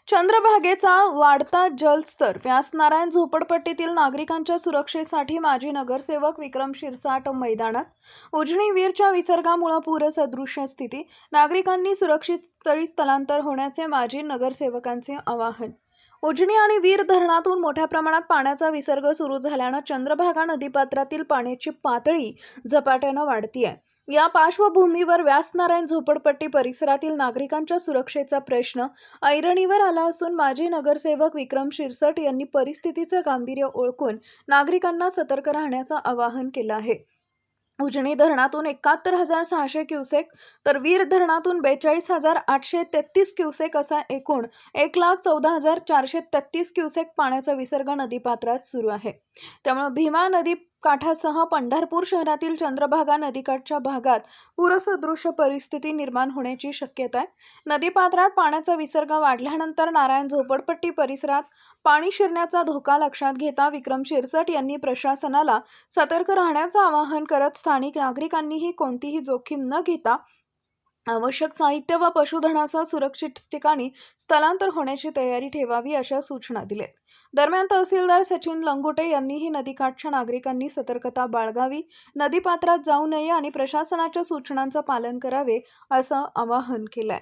चंद्रभागेचा वाढता जलस्तर व्यासनारायण झोपडपट्टीतील नागरिकांच्या सुरक्षेसाठी माजी नगरसेवक विक्रम शिरसाट मैदानात उजनी वीरच्या विसर्गामुळे पूरसदृश स्थिती, नागरिकांनी सुरक्षित स्थळी स्थलांतर होण्याचे माजी नगरसेवकांचे आवाहन। उजनी आणि वीर धरणातून मोठ्या प्रमाणात पाण्याचा विसर्ग सुरू झाल्याने चंद्रभागा नदीपात्रातील पाण्याची पातळी झपाट्याने वाढतीये। या पार्श्वभूमीवर व्यासनारायण झोपडपट्टी परिसरातील नागरिकांच्या सुरक्षेचा प्रश्न ऐरणीवर आला असून माजी नगरसेवक विक्रम शिरसाट यांनी परिस्थितीचे गांभीर्य ओळखून नागरिकांना सतर्क राहण्याचं आवाहन केलं आहे। उजनी धरणातून 71,600 क्युसेक तर वीर धरणातून 42,833 क्युसेक असा एकूण 1,14,433 क्युसेक पाण्याचा विसर्ग नदीपात्रात सुरू आहे। त्यामुळे भीमा नदी काठासह पंढरपूर शहरातील चंद्रभागा नदीकाठच्या भागात पूरसदृश परिस्थिती निर्माण होण्याची शक्यता आहे। नदीपात्रात पाण्याचा विसर्ग वाढल्यानंतर नारायण झोपडपट्टी परिसरात पाणी शिरण्याचा धोका लक्षात घेता विक्रम शिरसाट यांनी प्रशासनाला सतर्क राहण्याचं आवाहन करत स्थानिक नागरिकांनीही कोणतीही जोखीम न घेता आवश्यक साहित्य व पशुधनासह सुरक्षित ठिकाणी स्थलांतर होण्याची तयारी ठेवावी अशा सूचना दिल्यात। दरम्यान तहसीलदार सचिन लंगोटे यांनीही नदीकाठच्या नागरिकांनी सतर्कता बाळगावी, नदीपात्रात जाऊ नये आणि प्रशासनाच्या सूचनांचं पालन करावे असं आवाहन केलंय।